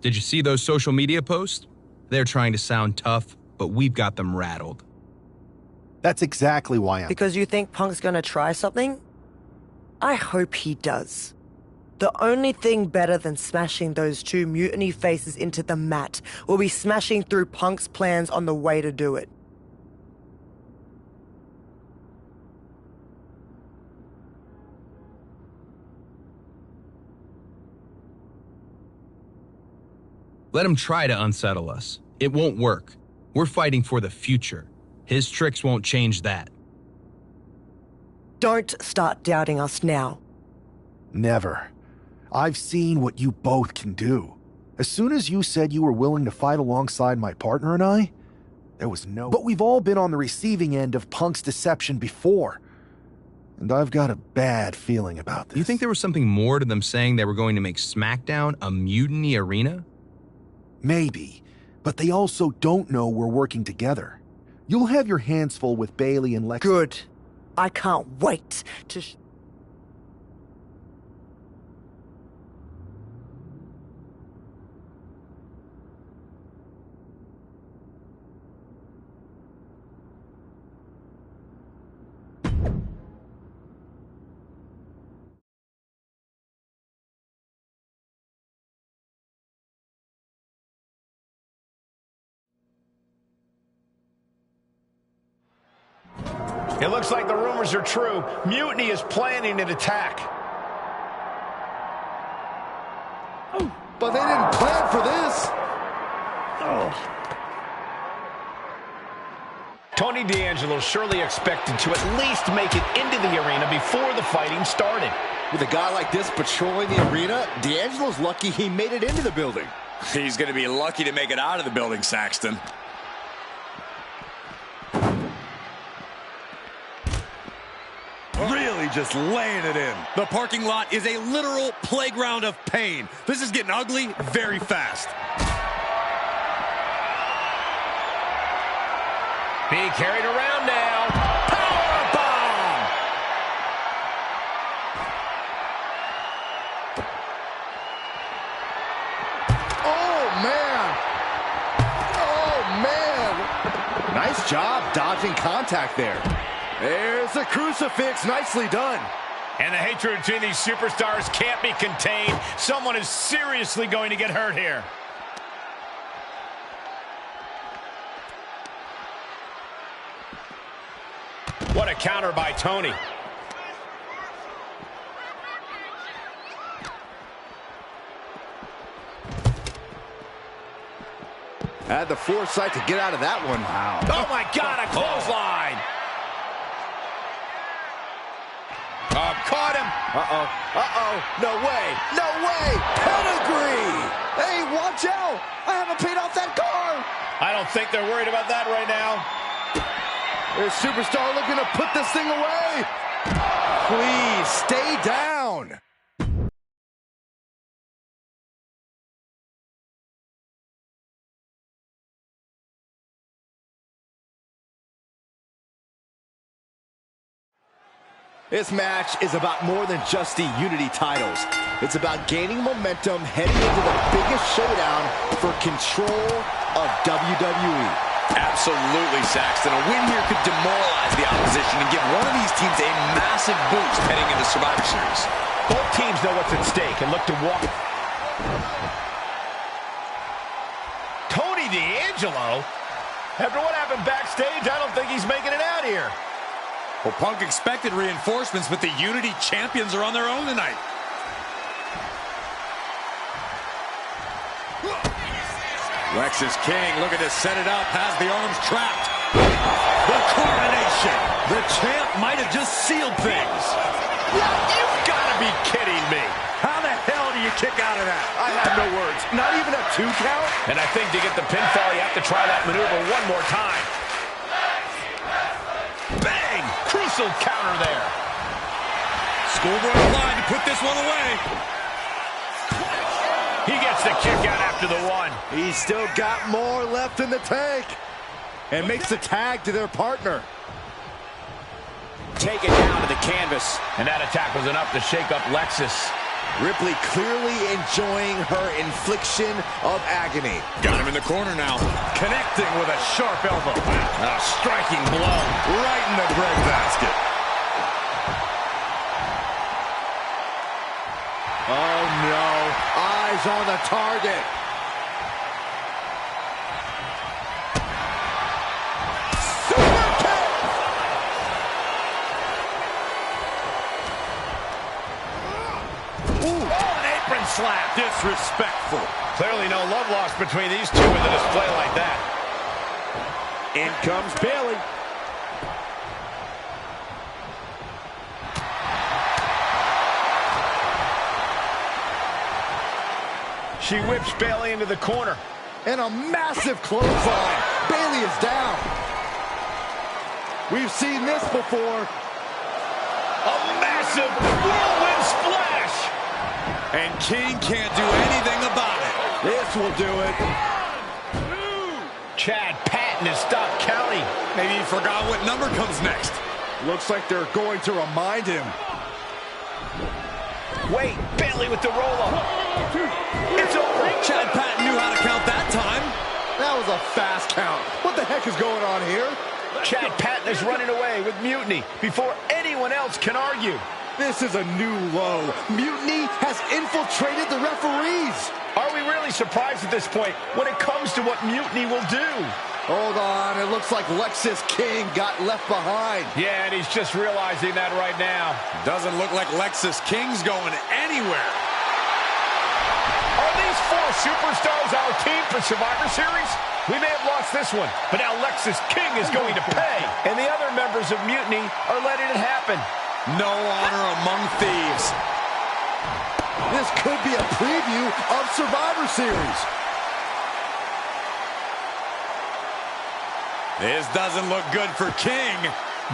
Did you see those social media posts? They're trying to sound tough, but we've got them rattled. That's exactly why I'm... Because you think Punk's gonna try something? I hope he does. The only thing better than smashing those two mutiny faces into the mat will be smashing through Punk's plans on the way to do it. Let him try to unsettle us. It won't work. We're fighting for the future. His tricks won't change that. Don't start doubting us now. Never. I've seen what you both can do. As soon as you said you were willing to fight alongside my partner and I, there was no... But we've all been on the receiving end of Punk's deception before. And I've got a bad feeling about this. You think there was something more to them saying they were going to make SmackDown a mutiny arena? Maybe, but they also don't know we're working together. You'll have your hands full with Bayley and Lex. Good. I can't wait to... It looks like the rumors are true. Mutiny is planning an attack. But they didn't plan for this. Tony D'Angelo surely expected to at least make it into the arena before the fighting started. With a guy like this patrolling the arena, D'Angelo's lucky he made it into the building. He's going to be lucky to make it out of the building, Saxton. Really just laying it in. The parking lot is a literal playground of pain. This is getting ugly very fast. Being carried around now. Powerbomb! Oh, man. Oh, man. Nice job dodging contact there. There's a crucifix. Nicely done. And the hatred between these superstars can't be contained. Someone is seriously going to get hurt here. What a counter by Tony. Had the foresight to get out of that one. Wow. Oh, my God, a clothesline. Oh, caught him. Uh-oh. Uh-oh. No way. No way. Pedigree. Hey, watch out. I haven't paid off that car. I don't think they're worried about that right now. There's Superstar looking to put this thing away. Please, stay down. This match is about more than just the Unity titles. It's about gaining momentum heading into the biggest showdown for control of WWE. Absolutely, Saxton. A win here could demoralize the opposition and give one of these teams a massive boost heading into Survivor Series. Both teams know what's at stake and look to walk. Tony D'Angelo? After what happened backstage, I don't think he's making it out here. Well, Punk expected reinforcements, but the Unity champions are on their own tonight. Lexis King looking to set it up, has the arms trapped. The coronation. The champ might have just sealed things. You've got to be kidding me. How the hell do you kick out of that? I have no words. Not even a 2 count? And I think to get the pinfall, you have to try that maneuver one more time. Bang! Crucial counter there. Schoolboy applied to put this one away. He gets the kick out after the one. He's still got more left in the tank. And makes the tag to their partner. Take it down to the canvas. And that attack was enough to shake up Lexis. Ripley clearly enjoying her infliction of agony. Got him in the corner now. Connecting with a sharp elbow. A striking blow right in the breadbasket. Oh no, eyes on the target. Super kick! Ooh, an apron slap. Disrespectful. Clearly no love lost between these two with a display like that. In comes Bayley. She whips Bayley into the corner. And a massive clothesline. Bayley is down. We've seen this before. A massive whirlwind splash. And King can't do anything about it. This will do it. Chad Patton has stopped counting. Maybe he forgot what number comes next. Looks like they're going to remind him. Wait, Bayley with the roll-up. It's over. Chad Patton knew how to count that time. That was a fast count. What the heck is going on here? Chad Patton is running away with Mutiny before anyone else can argue. This is a new low. Mutiny has infiltrated the referees. Are we really surprised at this point when it comes to what Mutiny will do? Hold on, it looks like Lexis King got left behind. Yeah, and he's just realizing that right now. Doesn't look like Lexis King's going anywhere. Are these four superstars our team for Survivor Series? We may have lost this one, but now Lexis King is going to pay. And the other members of Mutiny are letting it happen. No honor among thieves. This could be a preview of Survivor Series. This doesn't look good for King.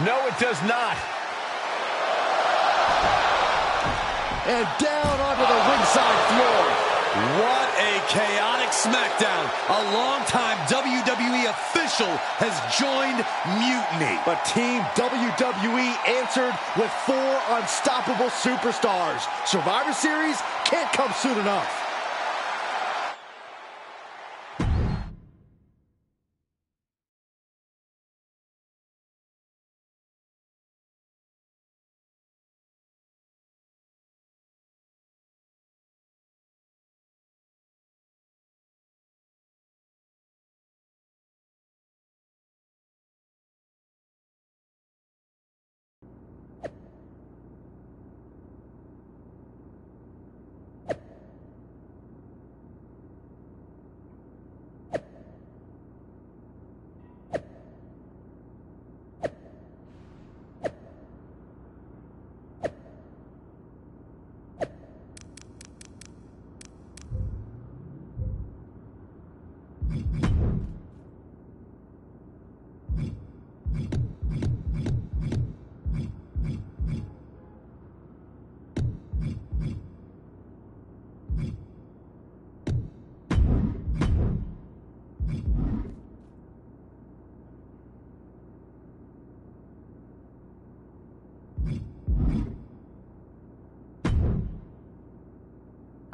No, it does not. And down onto the ringside floor. What a chaotic SmackDown. A longtime WWE official has joined Mutiny. But Team WWE answered with 4 unstoppable superstars. Survivor Series can't come soon enough.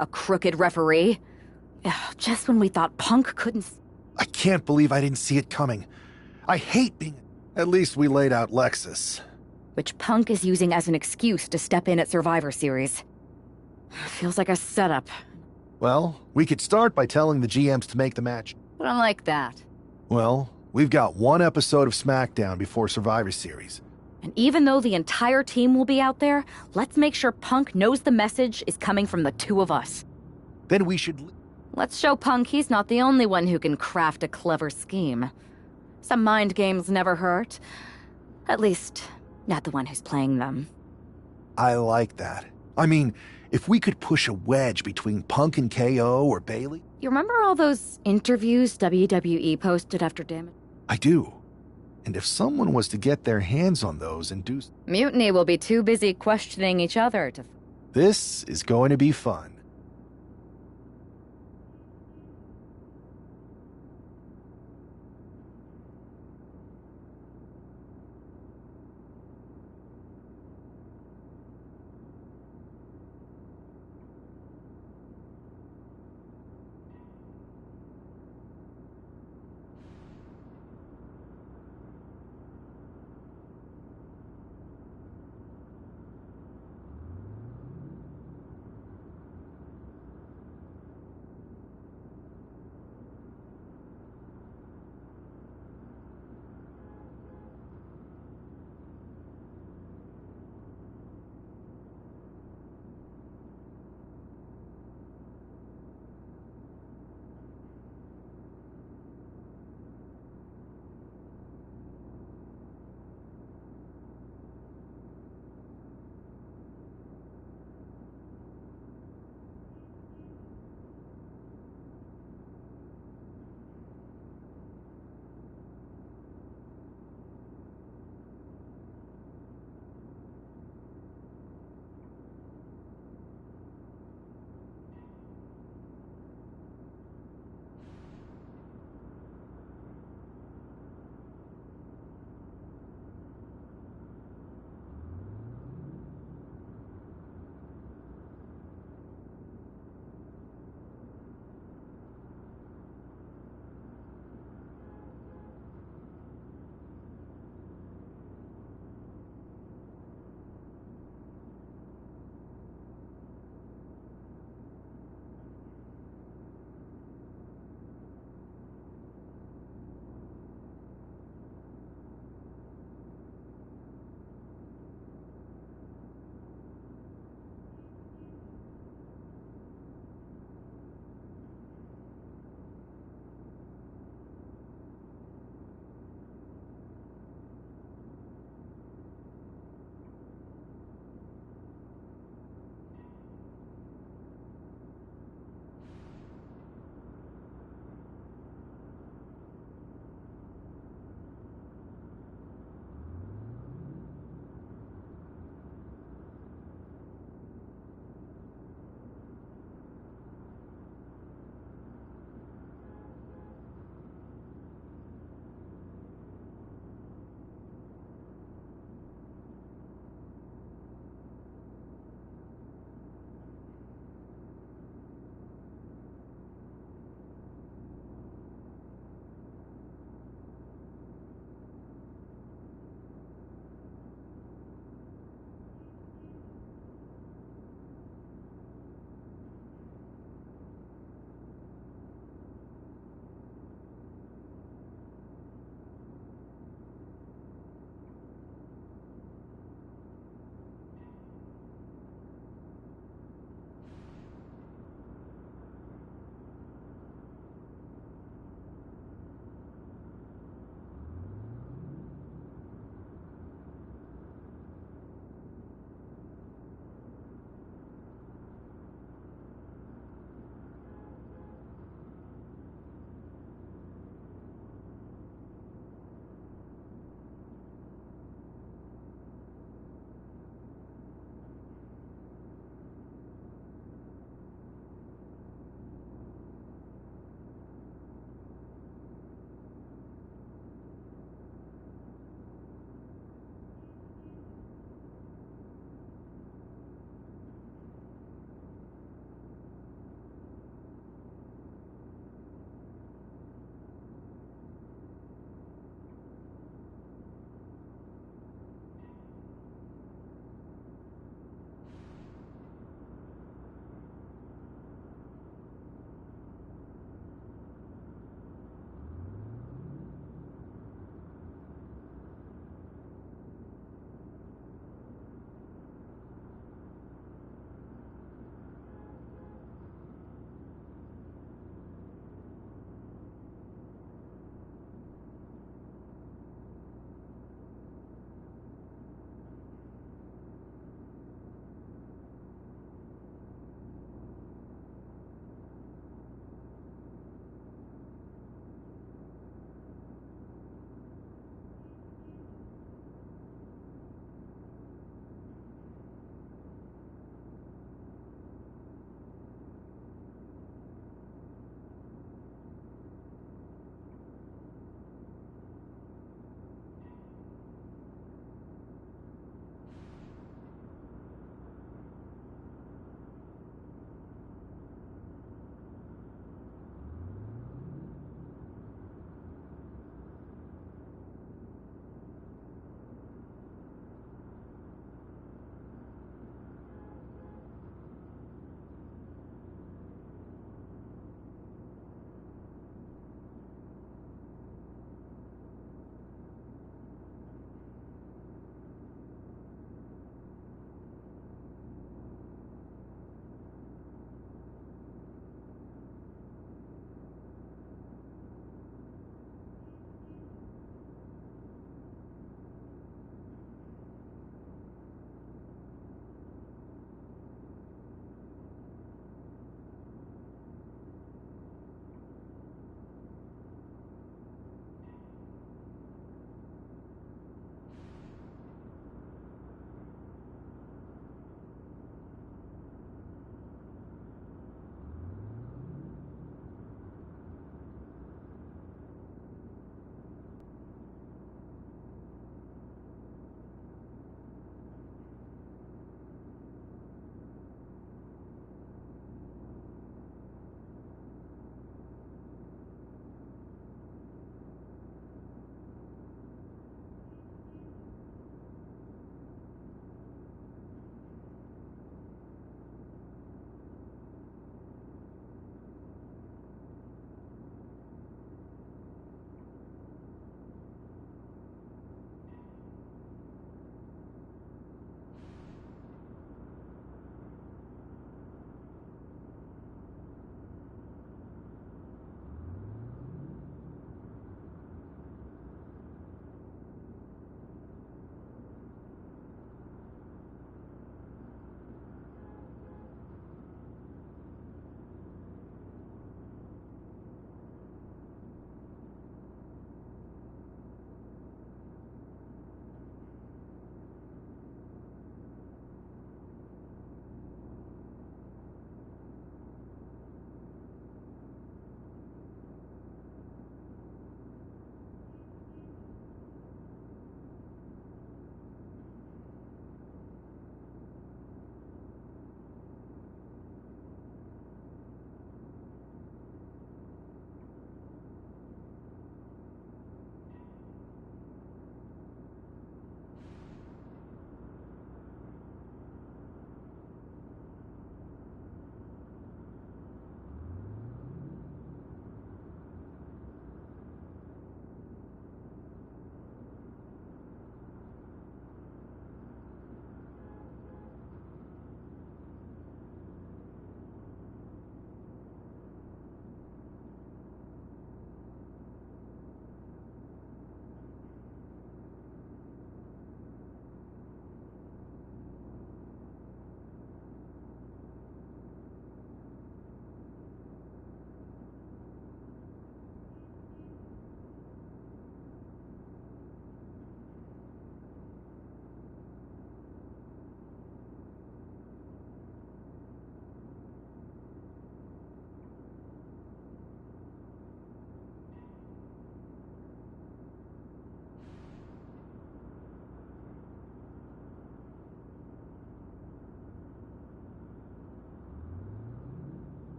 A crooked referee? Ugh, just when we thought Punk couldn't... I can't believe I didn't see it coming. I hate being... At least we laid out Lexis. Which Punk is using as an excuse to step in at Survivor Series. Feels like a setup. Well, we could start by telling the GMs to make the match. But I like that. Well, we've got one episode of SmackDown before Survivor Series. And even though the entire team will be out there, let's make sure Punk knows the message is coming from the two of us. Then we should... Let's show Punk he's not the only one who can craft a clever scheme. Some mind games never hurt. At least, not the one who's playing them. I like that. I mean, if we could push a wedge between Punk and KO or Bayley... You remember all those interviews WWE posted after Damage? I do. And if someone was to get their hands on those and do... Mutiny will be too busy questioning each other to... This is going to be fun.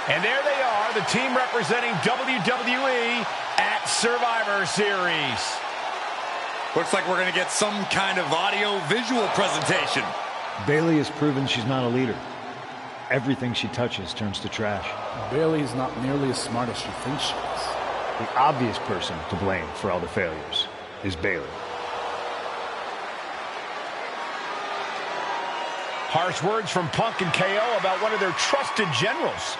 And there they are, the team representing WWE at Survivor Series. Looks like we're going to get some kind of audio-visual presentation. Bayley has proven she's not a leader. Everything she touches turns to trash. Bayley is not nearly as smart as she thinks she is. The obvious person to blame for all the failures is Bayley. Harsh words from Punk and KO about one of their trusted generals.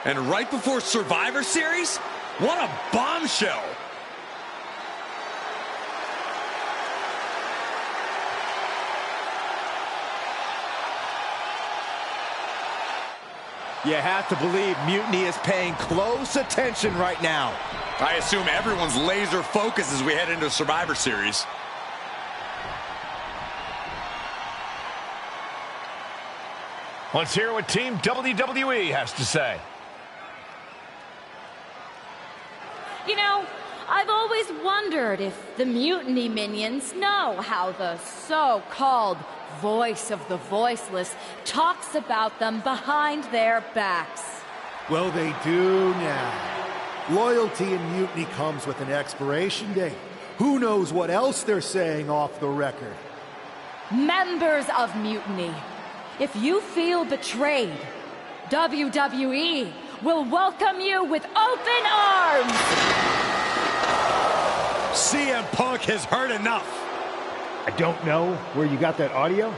And right before Survivor Series? What a bombshell! You have to believe Mutiny is paying close attention right now. I assume everyone's laser focus as we head into Survivor Series. Let's hear what Team WWE has to say. You know, I've always wondered if the Mutiny Minions know how the so-called voice of the voiceless talks about them behind their backs. Well, they do now. Loyalty in Mutiny comes with an expiration date. Who knows what else they're saying off the record? Members of Mutiny, if you feel betrayed, WWE will welcome you with open arms! CM Punk has heard enough. I don't know where you got that audio,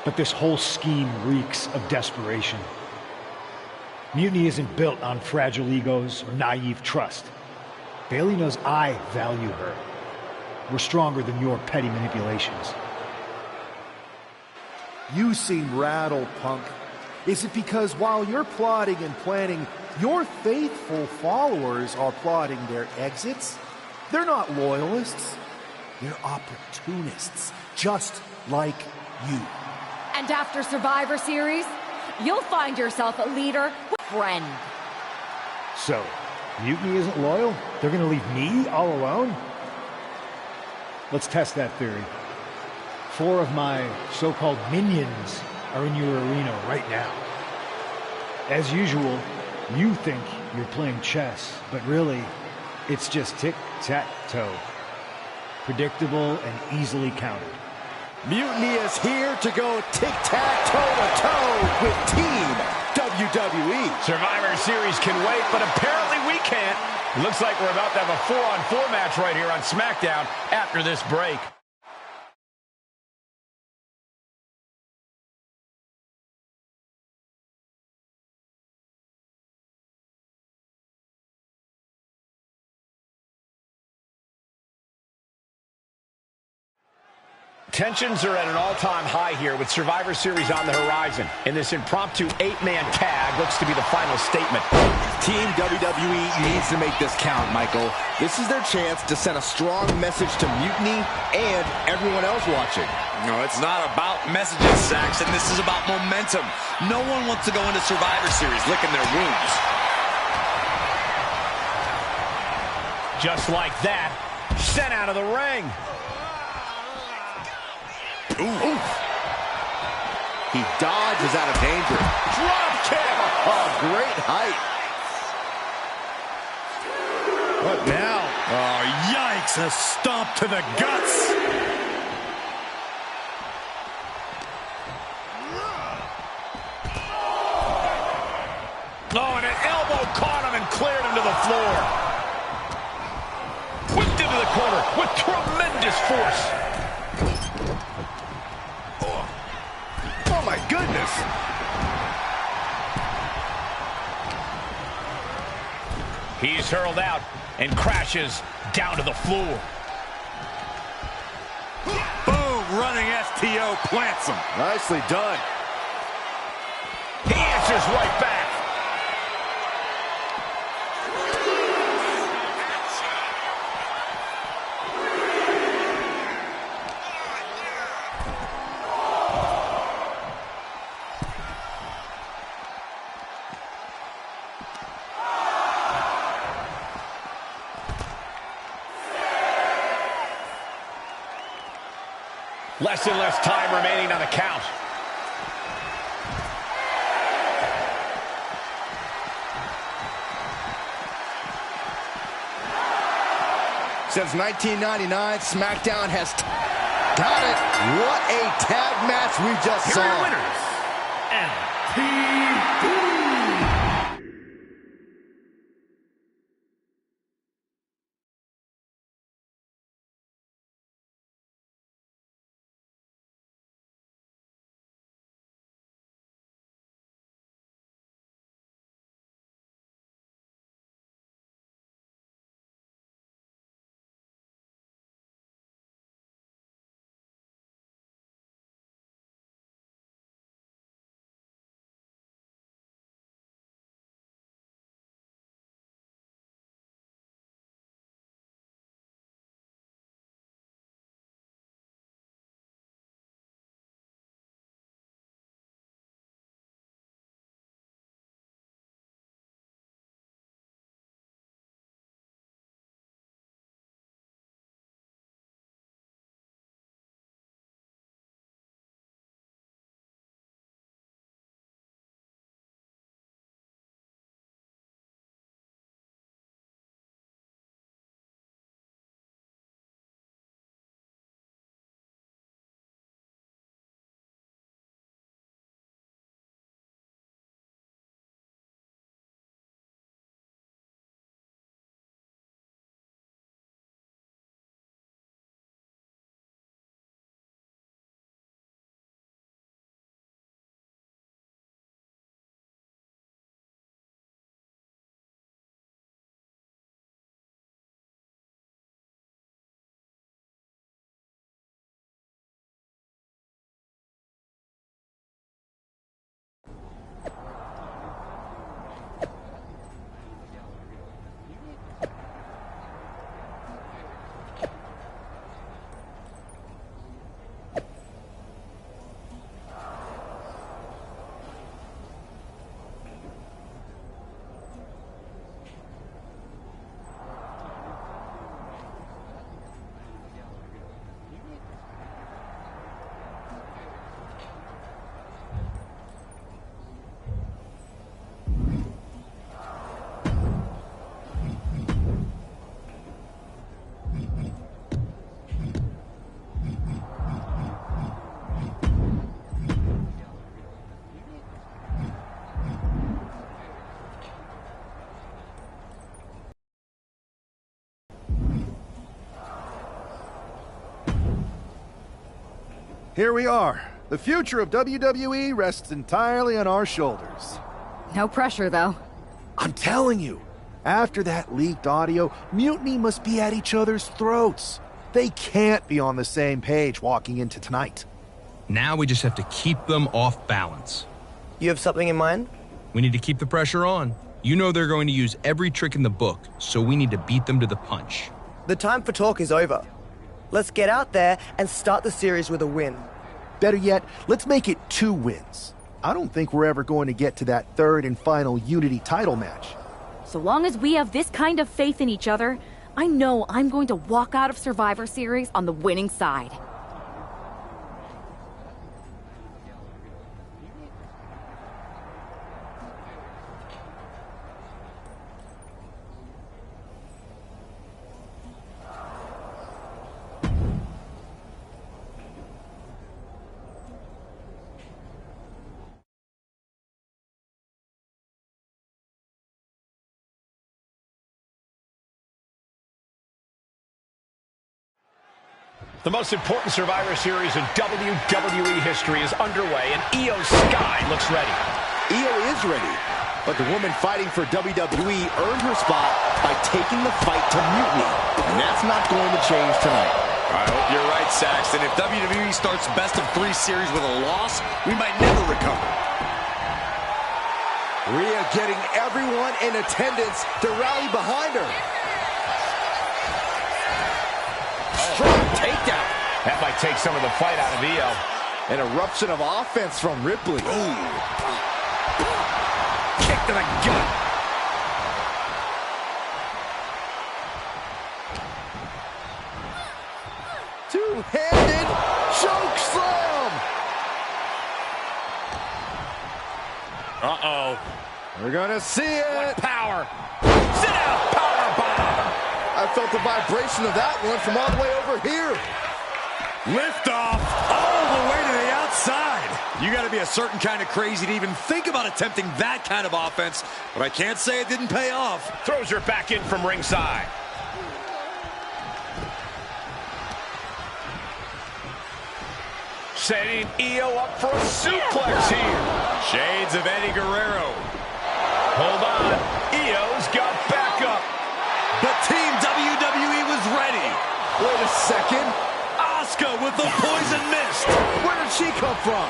but this whole scheme reeks of desperation. Mutiny isn't built on fragile egos or naive trust. Bayley knows I value her. We're stronger than your petty manipulations. You seem rattled, Punk. Is it because while you're plotting and planning, your faithful followers are plotting their exits? They're not loyalists. They're opportunists, just like you. And after Survivor Series, you'll find yourself a leader with a friend. So, Mutiny isn't loyal? They're gonna leave me all alone? Let's test that theory. 4 of my so-called minions are in your arena right now. As usual, you think you're playing chess, but really, it's just tic-tac-toe. Predictable and easily countered. Mutiny is here to go tic-tac-toe-to-toe with Team WWE. Survivor Series can wait, but apparently we can't. Looks like we're about to have a 4-on-4 match right here on SmackDown after this break. Tensions are at an all-time high here with Survivor Series on the horizon. And this impromptu 8-man tag looks to be the final statement. Team WWE needs to make this count, Michael. This is their chance to send a strong message to Mutiny and everyone else watching. No, it's not about messages, Saxton. This is about momentum. No one wants to go into Survivor Series licking their wounds. Just like that, sent out of the ring. Ooh. He dodges out of danger. Drop kick! Oh, great height. What now? Oh, yikes. A stomp to the guts. Oh, and an elbow caught him and cleared him to the floor. Whipped into the corner with tremendous force. Oh, my goodness. He's hurled out and crashes down to the floor. Boom, running STO plants him. Nicely done. He answers right back. Less and less time remaining on the count. Since 1999, SmackDown has got it. What a tag match we just saw. Here are your winners, LTD. Here we are. The future of WWE rests entirely on our shoulders. No pressure, though. I'm telling you, after that leaked audio, Mutiny must be at each other's throats. They can't be on the same page walking into tonight. Now we just have to keep them off balance. You have something in mind? We need to keep the pressure on. You know they're going to use every trick in the book, so we need to beat them to the punch. The time for talk is over. Let's get out there and start the series with a win. Better yet, let's make it 2 wins. I don't think we're ever going to get to that third and final Unity title match. So long as we have this kind of faith in each other, I know I'm going to walk out of Survivor Series on the winning side. The most important Survivor Series in WWE history is underway, and Io Sky looks ready. Io is ready, but the woman fighting for WWE earned her spot by taking the fight to Mutiny, and that's not going to change tonight. I hope you're right, Saxton. If WWE starts best of 3 series with a loss, we might never recover. Rhea getting everyone in attendance to rally behind her. Strong takedown. That might take some of the fight out of Io. An eruption of offense from Ripley. Ooh. Kick to the gut. Two-handed choke slam. Uh-oh. We're gonna see it. What power. Sit out, power bomb. A I felt the vibration of that one from all the way over here. Liftoff all the way to the outside. You got to be a certain kind of crazy to even think about attempting that kind of offense, but I can't say it didn't pay off. Throws her back in from ringside. Setting Io up for a suplex here. Shades of Eddie Guerrero. Hold on. Io's got backup. But Team WWE was ready. Wait a second. Asuka with the poison mist. Where did she come from?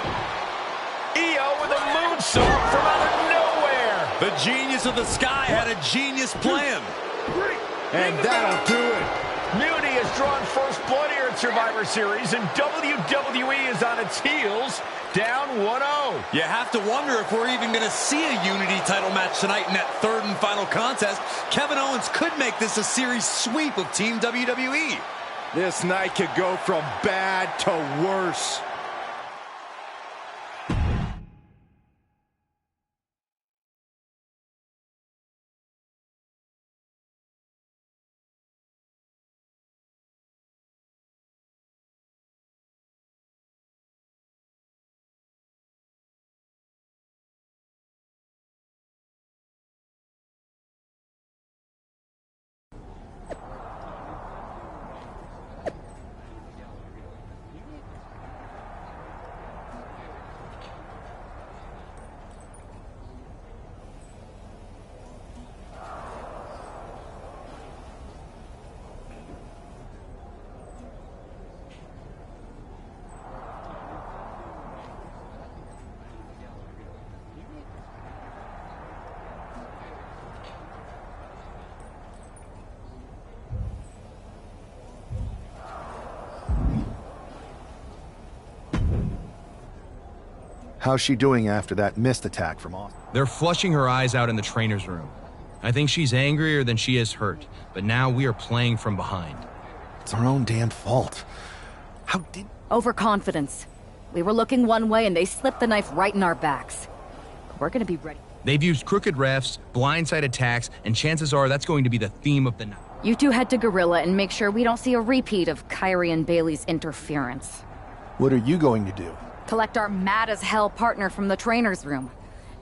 Io with a moonsault from out of nowhere. The genius of the sky had a genius plan. And that'll do it. Mutiny has drawn first blood here at Survivor Series, and WWE is on its heels, down 1-0. You have to wonder if we're even going to see a Unity title match tonight in that third and final contest. Kevin Owens could make this a series sweep of Team WWE. This night could go from bad to worse. How's she doing after that missed attack from Austin? They're flushing her eyes out in the trainer's room. I think she's angrier than she is hurt, but now we are playing from behind. It's our own damn fault. How did... Overconfidence. We were looking one way and they slipped the knife right in our backs. We're gonna be ready. They've used crooked refs, blindside attacks, and chances are that's going to be the theme of the night. You two head to Gorilla and make sure we don't see a repeat of Kyrie and Bailey's interference. What are you going to do? Collect our mad-as-hell partner from the trainer's room.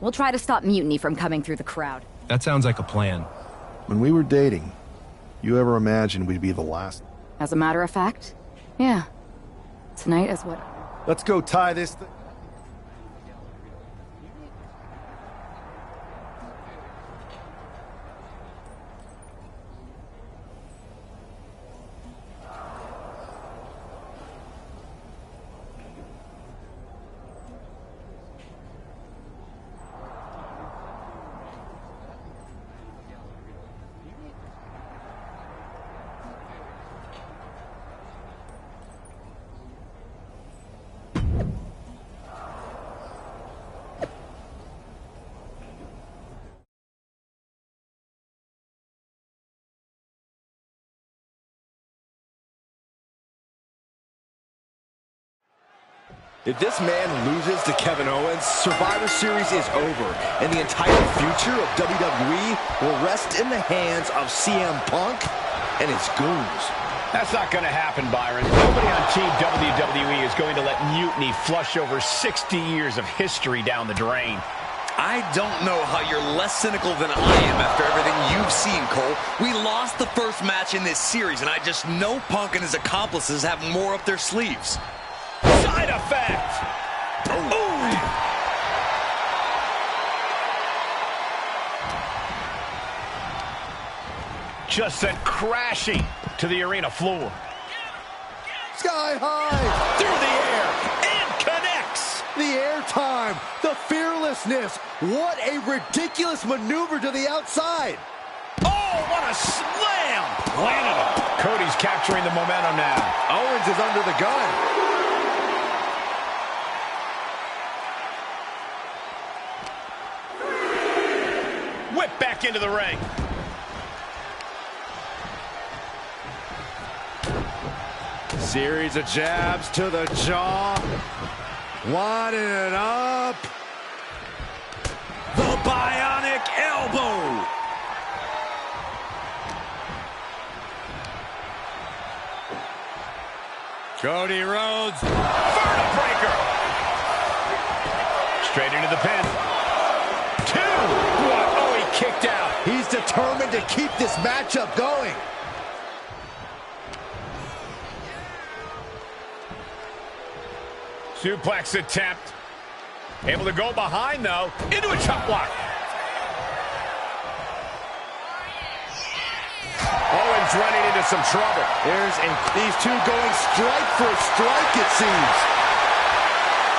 We'll try to stop Mutiny from coming through the crowd. That sounds like a plan. When we were dating, you ever imagined we'd be the last? As a matter of fact, yeah. Tonight is what... Let's go tie this thing. If this man loses to Kevin Owens, Survivor Series is over, and the entire future of WWE will rest in the hands of CM Punk and his goons. That's not going to happen, Byron. Nobody on Team WWE is going to let Mutiny flush over 60 years of history down the drain. I don't know how you're less cynical than I am after everything you've seen, Cole. We lost the first match in this series, and I just know Punk and his accomplices have more up their sleeves. Side effect! Ooh. Just sent crashing to the arena floor. Sky high! Through the air, and connects! The airtime, the fearlessness. What a ridiculous maneuver to the outside. Oh, what a slam! Landed him. Cody's capturing the momentum now. Owens is under the gun. Whip back into the ring. Series of jabs to the jaw. Winding it up. The bionic elbow. Cody Rhodes. Vertebreaker. Straight into the pin. 2. What? Oh, he kicked out. He's determined to keep this matchup going. Suplex attempt. Able to go behind, though. Into a chop block. Owens running into some trouble. These two going strike for strike, it seems.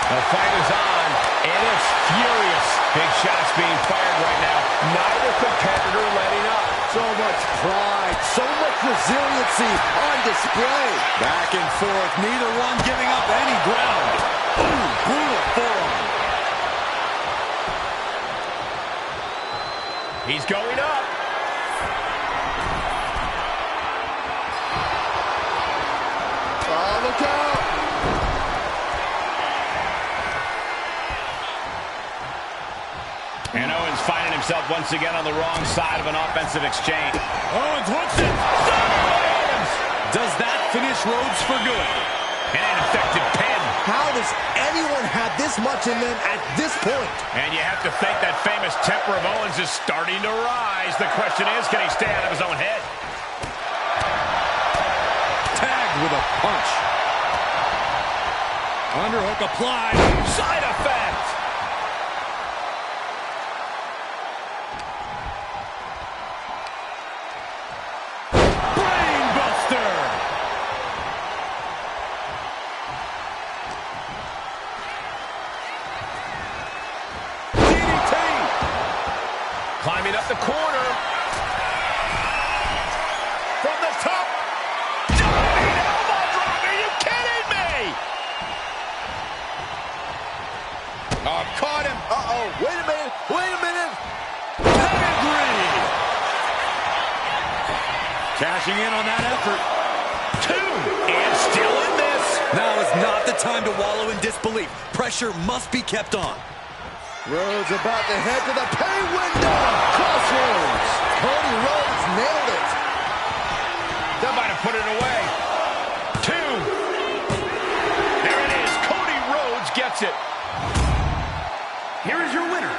The fight is on, and it's furious. Big shots being fired right now. Neither competitor letting up. So much pride, so much resiliency on display. Back and forth, neither one giving up any ground. Ooh, brutal forearm. He's going up. Oh, look out! And Owens finding himself once again on the wrong side of an offensive exchange. Owens wants it. Owens! Does that finish Rhodes for good? And an effective pin. How does anyone have this much in them at this point? And you have to think that famous temper of Owens is starting to rise. The question is, can he stay out of his own head? Tagged with a punch. Underhook applied. Side effect. Brainbuster. DDT. Climbing up the corner. From the top. Diving elbow drop. Are you kidding me? Oh, caught him. Uh-oh. Wait a minute. Wait a minute. Pedigree. Cashing in on that effort. 2. And still in this. Now is not the time to wallow in disbelief. Pressure must be kept on. Rhodes about to head to the pay window. Crossroads. Cody Rhodes nailed it. They're about to put it away. 2. There it is. Cody Rhodes gets it. Here is your winner,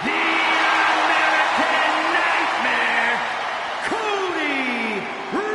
the American Nightmare, Cody Rhodes.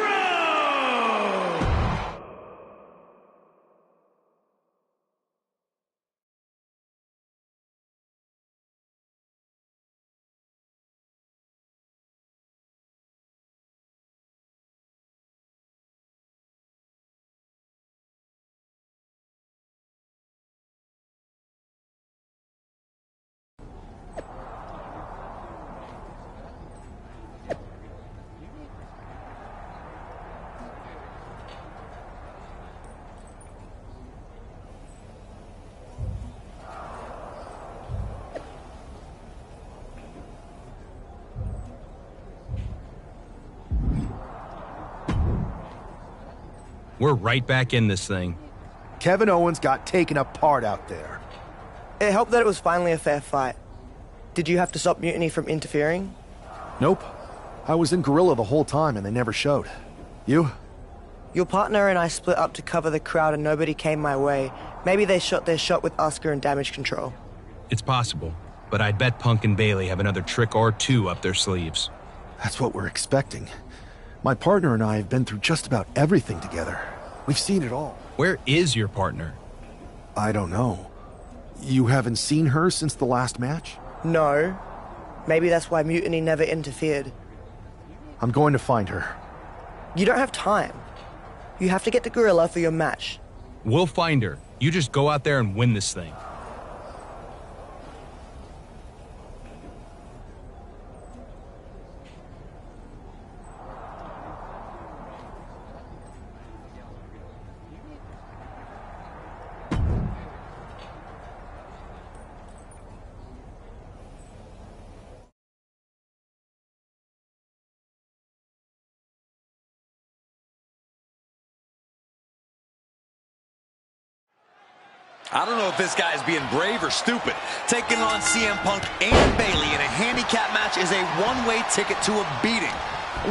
We're right back in this thing. Kevin Owens got taken apart out there. It helped that it was finally a fair fight. Did you have to stop Mutiny from interfering? Nope. I was in Gorilla the whole time and they never showed. You? Your partner and I split up to cover the crowd and nobody came my way. Maybe they shot their shot with Asuka and Damage Control. It's possible, but I'd bet Punk and Bayley have another trick or two up their sleeves. That's what we're expecting. My partner and I have been through just about everything together. We've seen it all. Where is your partner? I don't know. You haven't seen her since the last match? No. Maybe that's why Mutiny never interfered. I'm going to find her. You don't have time. You have to get to Gorilla for your match. We'll find her. You just go out there and win this thing. I don't know if this guy's being brave or stupid. Taking on CM Punk and Bayley in a handicap match is a one-way ticket to a beating.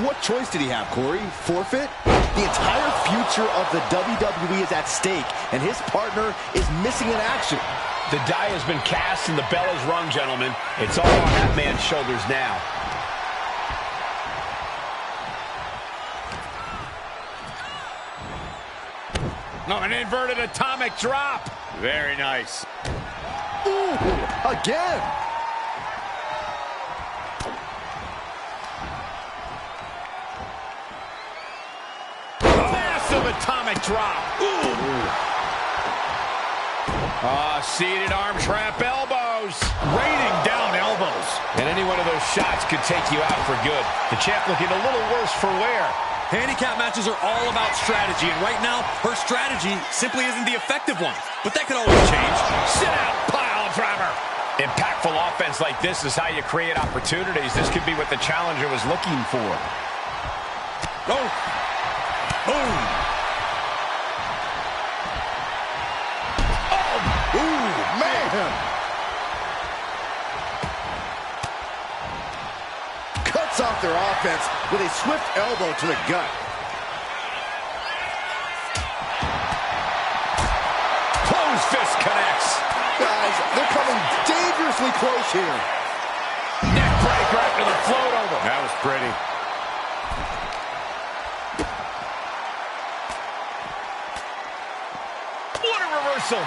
What choice did he have, Corey? Forfeit? The entire future of the WWE is at stake, and his partner is missing in action. The die has been cast and the bell is rung, gentlemen. It's all on that man's shoulders now. Oh, an inverted atomic drop. Very nice. Ooh, again. Massive atomic drop. Seated arm trap elbows. Raining down elbows. And any one of those shots could take you out for good. The champ looking a little worse for wear. Handicap matches are all about strategy, and right now, her strategy simply isn't the effective one. But that could always change. Sit out, pile driver. Impactful offense like this is how you create opportunities. This could be what the challenger was looking for. Oh. Boom. Oh. Ooh, man. Cuts off their offense with a swift elbow to the gut. Closed fist connects. Guys, they're coming dangerously close here. Neck break right to the float over. That was pretty. What a reversal.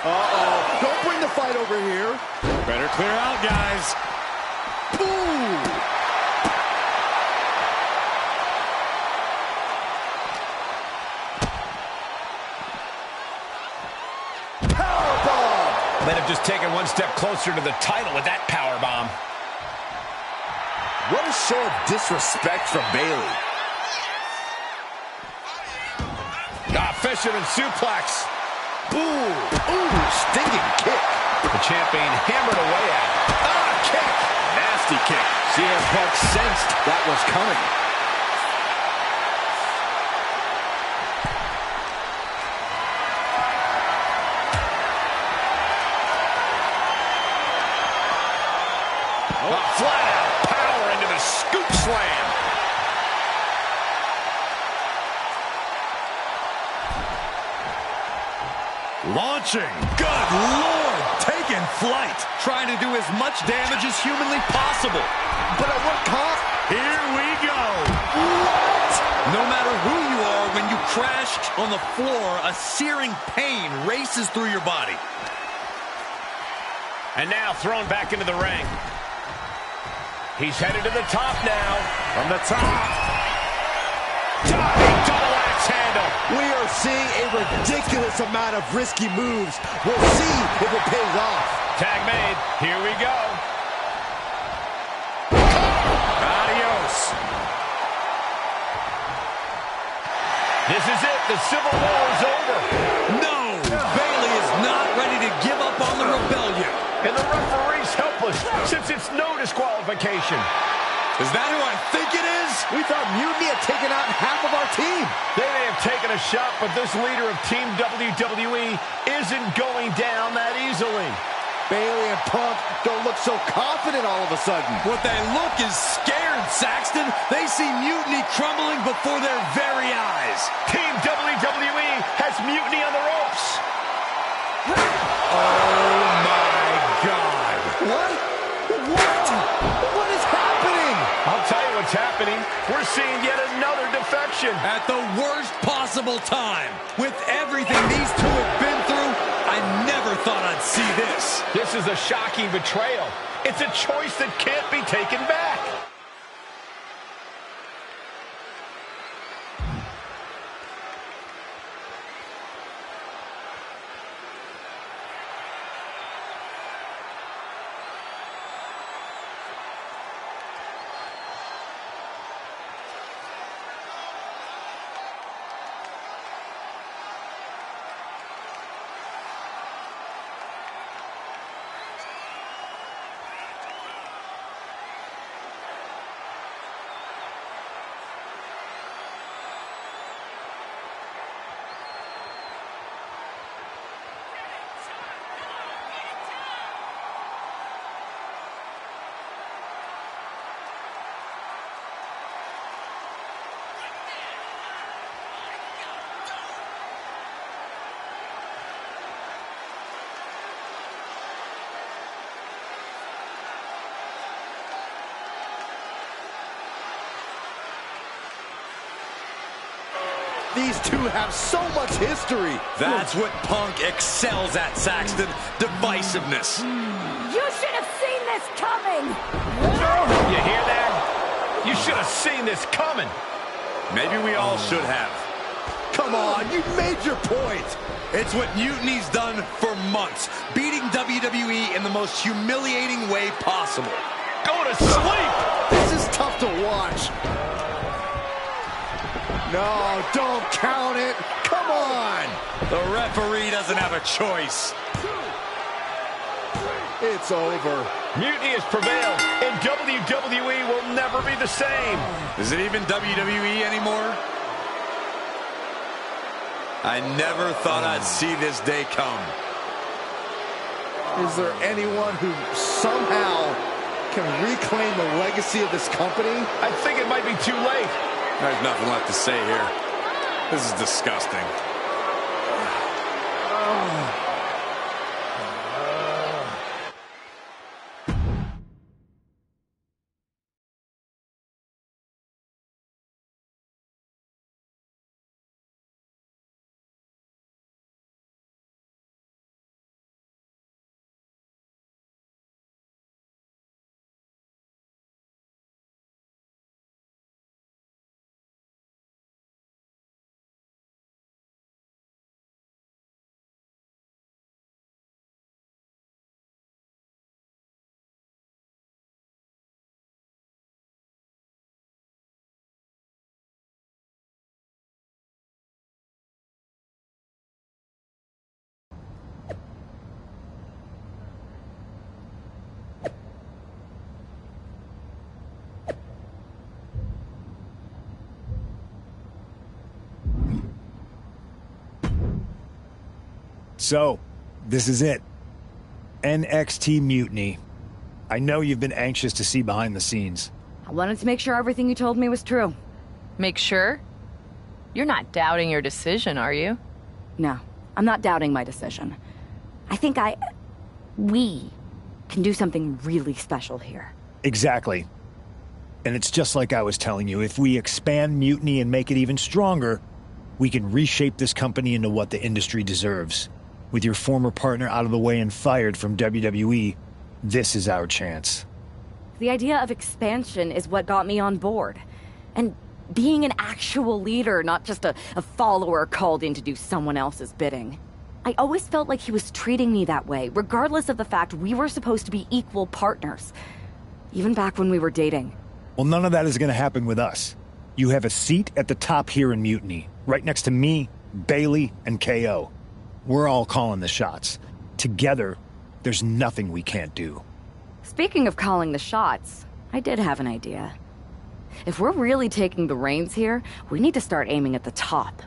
Uh-oh. Don't bring the fight over here. Better clear out, guys. Ooh. Powerbomb. Might have just taken one step closer to the title with that powerbomb. What a show of disrespect from Bayley. Fisherman suplex. Ooh, stinging kick. The champion hammered away at it. Kick. Nasty kick. CM Punk sensed that was coming. Flat out power into the scoop slam. Launching. Good Lord. Taking flight. Trying to do as much damage as humanly possible. But at what cost? Here we go. What? No matter who you are, when you crash on the floor, a searing pain races through your body. And now thrown back into the ring. He's headed to the top now. From the top. Diving double axe handle. We are seeing a ridiculous amount of risky moves. We'll see if it pays off. Tag made. Here we go. Adios. This is it. The Civil War is over. No! Bayley is not ready to give up on the rebellion. And the referee's helpless since it's no disqualification. Is that who I think it is? We thought Mutiny had taken out half of our team. They may have taken a shot, but this leader of Team WWE isn't going down that easily. Bayley and Punk don't look so confident all of a sudden. What they look is scared, Saxton. They see Mutiny crumbling before their very eyes. Team WWE has Mutiny on the ropes. Oh, my God. What? What is happening? I'll tell you what's happening. We're seeing yet another defection. At the worst possible time. With everything these two have been through, I never thought I'd see this. This is a shocking betrayal. It's a choice that can't be taken back. These two have so much history. That's what Punk excels at, Saxton. Divisiveness. You should have seen this coming! You hear that? You should have seen this coming. Maybe we all should have. Come on, you made your point. It's what Mutiny's done for months, beating WWE in the most humiliating way possible. Go to sleep! This is tough to watch. No, don't count it. Come on. The referee doesn't have a choice. It's over. Mutiny has prevailed, and WWE will never be the same. Is it even WWE anymore? I never thought I'd see this day come. Is there anyone who somehow can reclaim the legacy of this company? I think it might be too late. There's nothing left to say here. This is disgusting. So, this is it. NXT Mutiny. I know you've been anxious to see behind the scenes. I wanted to make sure everything you told me was true. Make sure? You're not doubting your decision, are you? No, I'm not doubting my decision. I think we can do something really special here. Exactly. And it's just like I was telling you, if we expand Mutiny and make it even stronger, we can reshape this company into what the industry deserves. With your former partner out of the way and fired from WWE, this is our chance. The idea of expansion is what got me on board. And being an actual leader, not just a follower called in to do someone else's bidding. I always felt like he was treating me that way, regardless of the fact we were supposed to be equal partners. Even back when we were dating. Well, none of that is going to happen with us. You have a seat at the top here in Mutiny, right next to me, Bayley, and KO. We're all calling the shots. Together, there's nothing we can't do. Speaking of calling the shots, I did have an idea. If we're really taking the reins here, we need to start aiming at the top.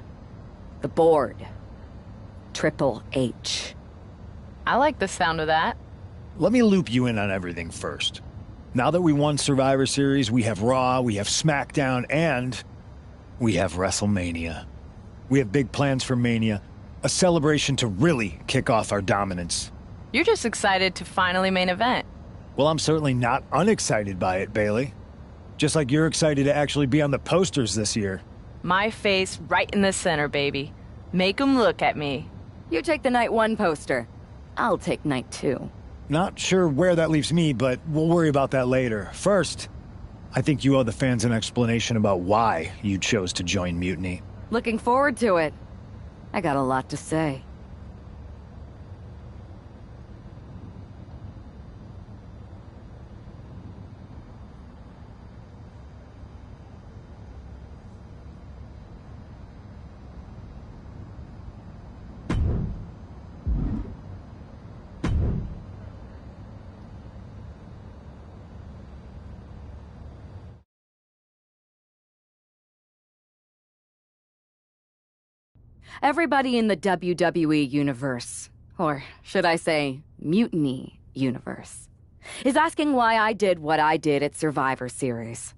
The board. Triple H. I like the sound of that. Let me loop you in on everything first. Now that we won Survivor Series, we have Raw, we have SmackDown, and we have WrestleMania. We have big plans for Mania. A celebration to really kick off our dominance. You're just excited to finally main event. Well, I'm certainly not unexcited by it, Bayley. Just like you're excited to actually be on the posters this year. My face right in the center, baby. Make 'em look at me. You take the night 1 poster. I'll take night 2. Not sure where that leaves me, but we'll worry about that later. First, I think you owe the fans an explanation about why you chose to join Mutiny. Looking forward to it. I got a lot to say. Everybody in the WWE universe, or should I say, Mutiny universe, is asking why I did what I did at Survivor Series.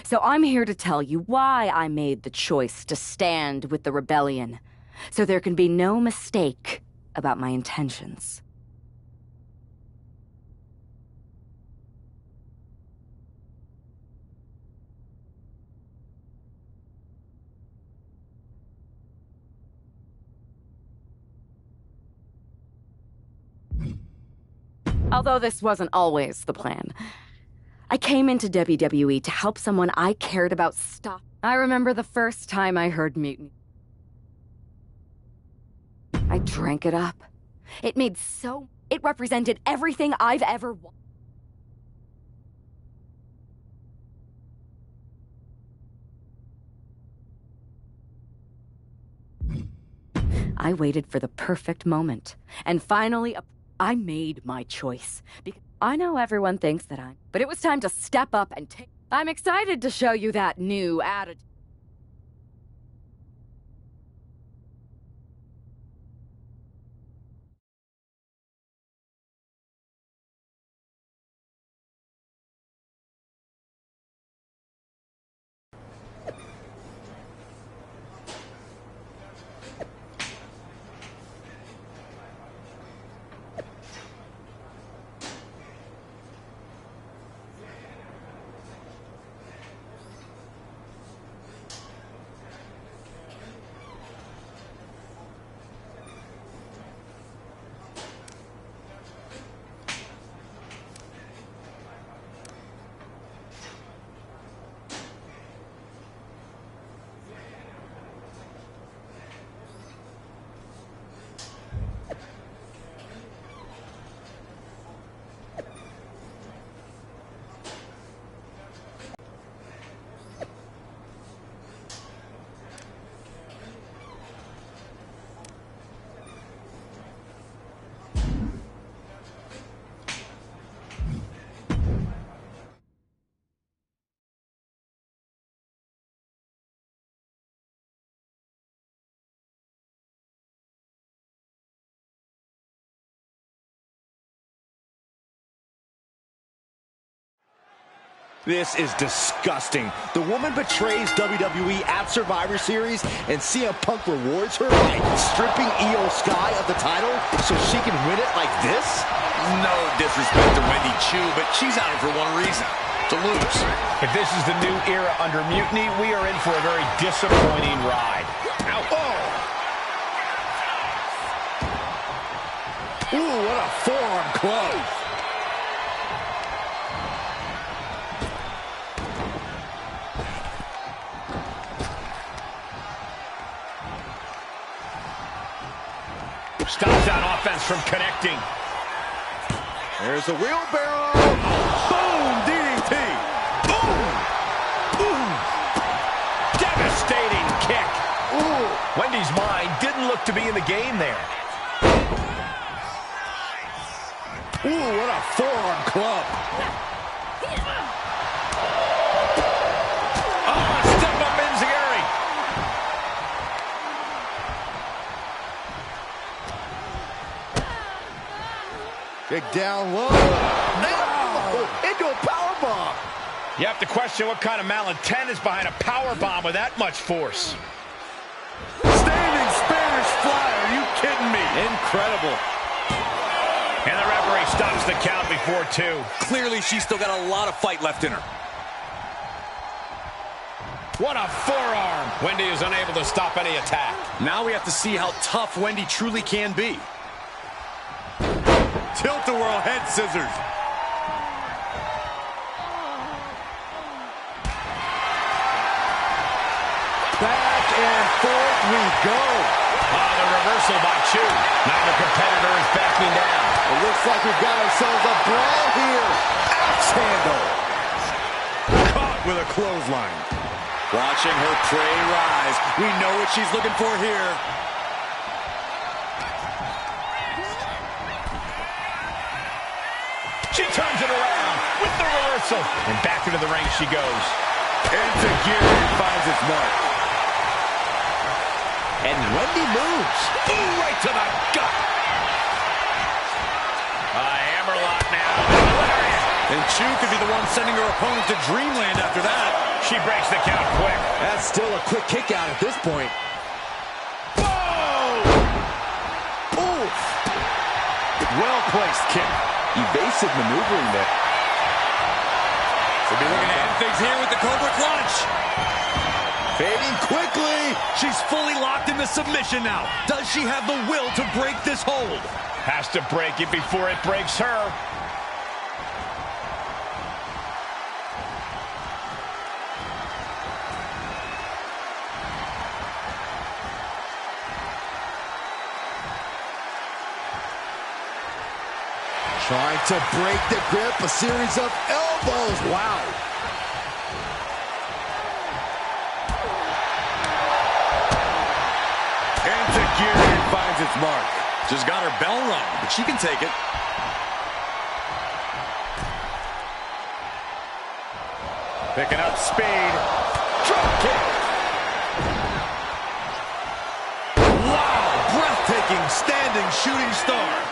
So I'm here to tell you why I made the choice to stand with the rebellion, so there can be no mistake about my intentions. Although this wasn't always the plan. I came into WWE to help someone I cared about stop. I remember the first time I heard mutiny. I drank it up. It represented everything I've ever wanted. I waited for the perfect moment, and finally, I made my choice. Because I know everyone thinks that but it was time to step up and take. I'm excited to show you that new attitude. This is disgusting. The woman betrays WWE at Survivor Series, and CM Punk rewards her by stripping Io Sky of the title so she can win it like this? No disrespect to Wendy Choo, but she's out for one reason: to lose. If this is the new era under Mutiny, we are in for a very disappointing ride. Ow. Oh! Ooh, what a forearm club. Stops that offense from connecting. There's a wheelbarrow. Boom! DDT. Boom! Boom! Devastating kick. Ooh. Wendy's mind didn't look to be in the game there. Ooh, what a forearm club. Oh, step up Enziguri. Kick down low. Wow. Into a powerbomb. You have to question what kind of malintent is behind a powerbomb with that much force. Standing Spanish fly. Are you kidding me? Incredible. And the referee stops the count before 2. Clearly, she's still got a lot of fight left in her. What a forearm. Wendy is unable to stop any attack. Now we have to see how tough Wendy truly can be. Tilt-a-whirl head scissors. Back and forth we go. The reversal by Choo. Neither competitor is backing down. It looks like we've got ourselves a brawl here. Axe handle. Caught with a clothesline. Watching her prey rise. We know what she's looking for here. She turns it around with the reversal. And back into the ring she goes. Enziguri finds its mark. And Wendy moves. Ooh, right to the gut. Hammerlock now. And Choo could be the one sending her opponent to dreamland after that. She breaks the count quick. That's still a quick kick out at this point. Whoa! Oof. Well-placed kick. Evasive maneuvering there. We'll be looking to end things here with the Cobra Clutch. Fading quickly. She's fully locked into submission now. Does she have the will to break this hold? Has to break it before it breaks her. Trying to break the grip, a series of elbows. Wow. Enzuigiri finds its mark. Just got her bell rung, but she can take it. Picking up speed. Drop kick. Wow, breathtaking standing shooting star.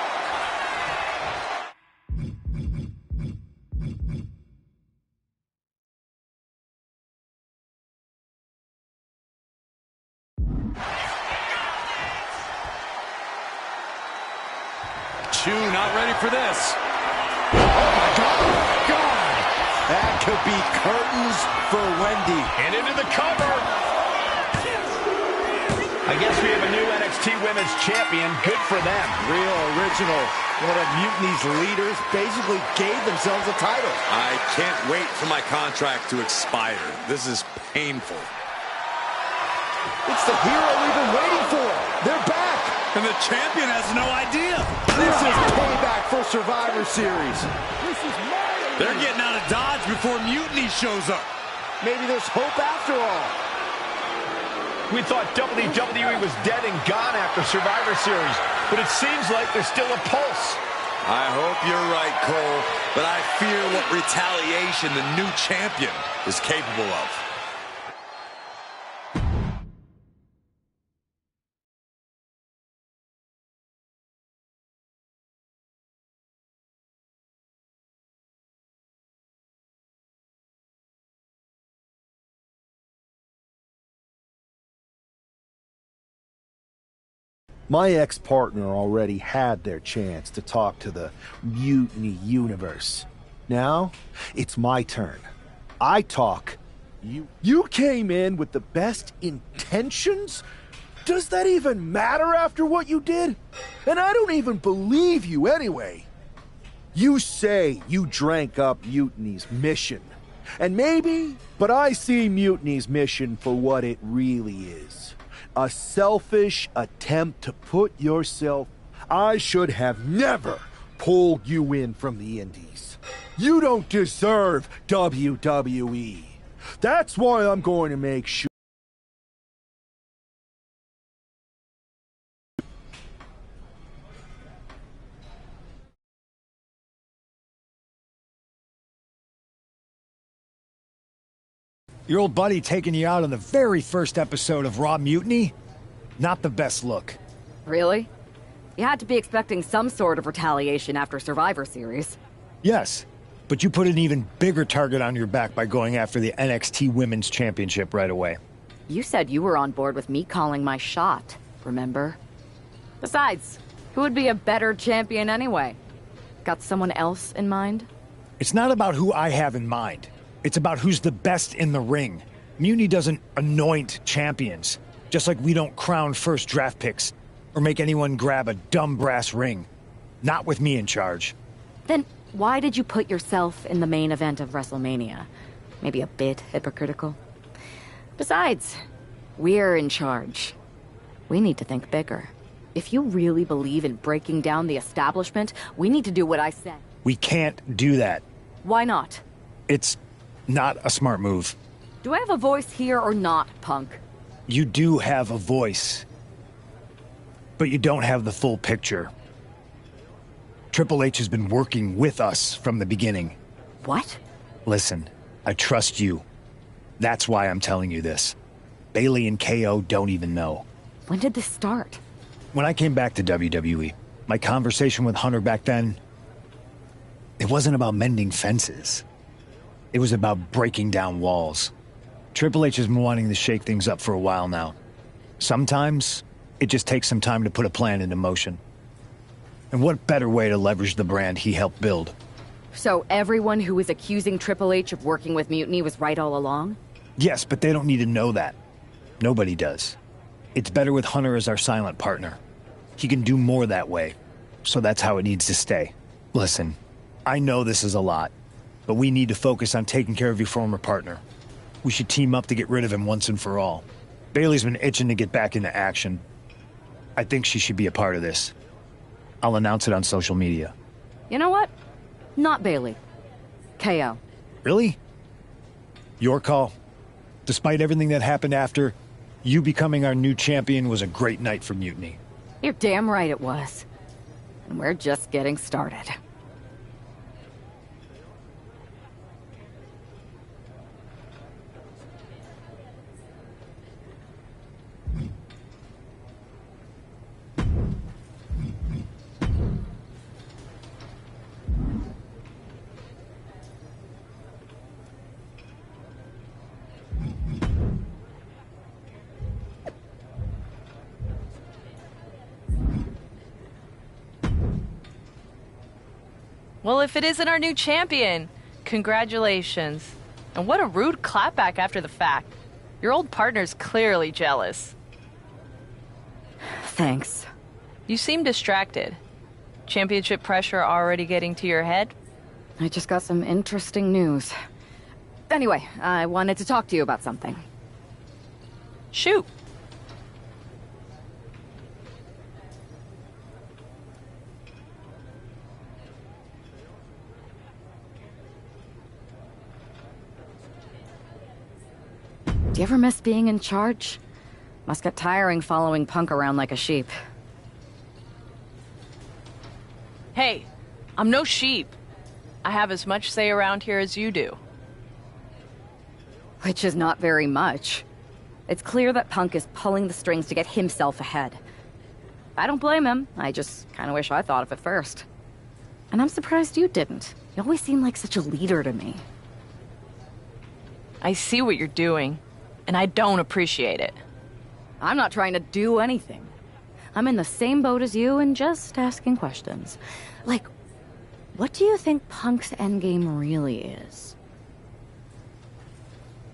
Chu not ready for this. Oh my God! That could be curtains for Wendy. And into the cover. I guess we have a new NXT Women's Champion. Good for them. Real original. One of Mutiny's leaders basically gave themselves a title. I can't wait for my contract to expire. This is painful. It's the hero we've been waiting for. They're back. And the champion has no idea. This is payback for Survivor Series. They're getting out of Dodge before Mutiny shows up. Maybe there's hope after all. We thought WWE was dead and gone after Survivor Series, but it seems like there's still a pulse. I hope you're right, Cole, but I fear what retaliation the new champion is capable of. My ex-partner already had their chance to talk to the Mutiny Universe. Now, it's my turn. I talk. You came in with the best intentions? Does that even matter after what you did? And I don't even believe you anyway. You say you drank up Mutiny's mission. And maybe, but I see Mutiny's mission for what it really is. A selfish attempt to put yourself... I should have never pulled you in from the Indies. You don't deserve WWE. That's why I'm going to make sure... Your old buddy taking you out on the very first episode of Raw Mutiny? Not the best look. Really? You had to be expecting some sort of retaliation after Survivor Series. Yes, but you put an even bigger target on your back by going after the NXT Women's Championship right away. You said you were on board with me calling my shot, remember? Besides, who would be a better champion anyway? Got someone else in mind? It's not about who I have in mind. It's about who's the best in the ring. Mutiny doesn't anoint champions, just like we don't crown first draft picks or make anyone grab a dumb brass ring. Not with me in charge. Then why did you put yourself in the main event of WrestleMania? Maybe a bit hypocritical. Besides, we're in charge. We need to think bigger. If you really believe in breaking down the establishment, we need to do what I said. We can't do that. Why not? It's not a smart move. Do I have a voice here or not, Punk? You do have a voice, but you don't have the full picture. Triple H has been working with us from the beginning. What? Listen, I trust you. That's why I'm telling you this. Bayley and KO don't even know. When did this start? When I came back to WWE, my conversation with Hunter back then, it wasn't about mending fences. It was about breaking down walls. Triple H has been wanting to shake things up for a while now. Sometimes, it just takes some time to put a plan into motion. And what better way to leverage the brand he helped build? So everyone who was accusing Triple H of working with Mutiny was right all along? Yes, but they don't need to know that. Nobody does. It's better with Hunter as our silent partner. He can do more that way, so that's how it needs to stay. Listen, I know this is a lot, but we need to focus on taking care of your former partner. We should team up to get rid of him once and for all. Bayley's been itching to get back into action. I think she should be a part of this. I'll announce it on social media. You know what? Not Bayley. KO. Really? Your call. Despite everything that happened after, you becoming our new champion was a great night for Mutiny. You're damn right it was. And we're just getting started. Well, if it isn't our new champion, congratulations. And what a rude clapback after the fact. Your old partner's clearly jealous. Thanks. You seem distracted. Championship pressure already getting to your head? I just got some interesting news. Anyway, I wanted to talk to you about something. Shoot. Do you ever miss being in charge? Must get tiring following Punk around like a sheep. Hey, I'm no sheep. I have as much say around here as you do. Which is not very much. It's clear that Punk is pulling the strings to get himself ahead. I don't blame him. I just kind of wish I thought of it first. And I'm surprised you didn't. You always seem like such a leader to me. I see what you're doing, and I don't appreciate it. I'm not trying to do anything. I'm in the same boat as you and just asking questions. Like, what do you think Punk's endgame really is?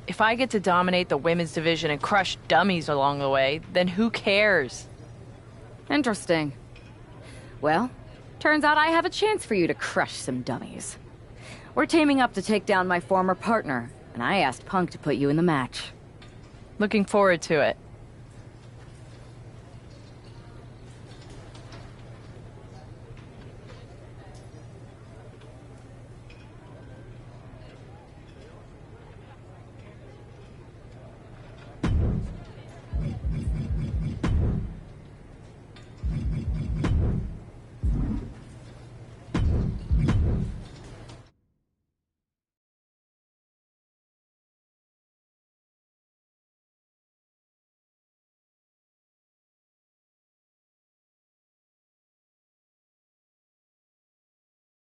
If I get to dominate the women's division and crush dummies along the way, then who cares? Interesting. Well, turns out I have a chance for you to crush some dummies. We're teaming up to take down my former partner, and I asked Punk to put you in the match. Looking forward to it.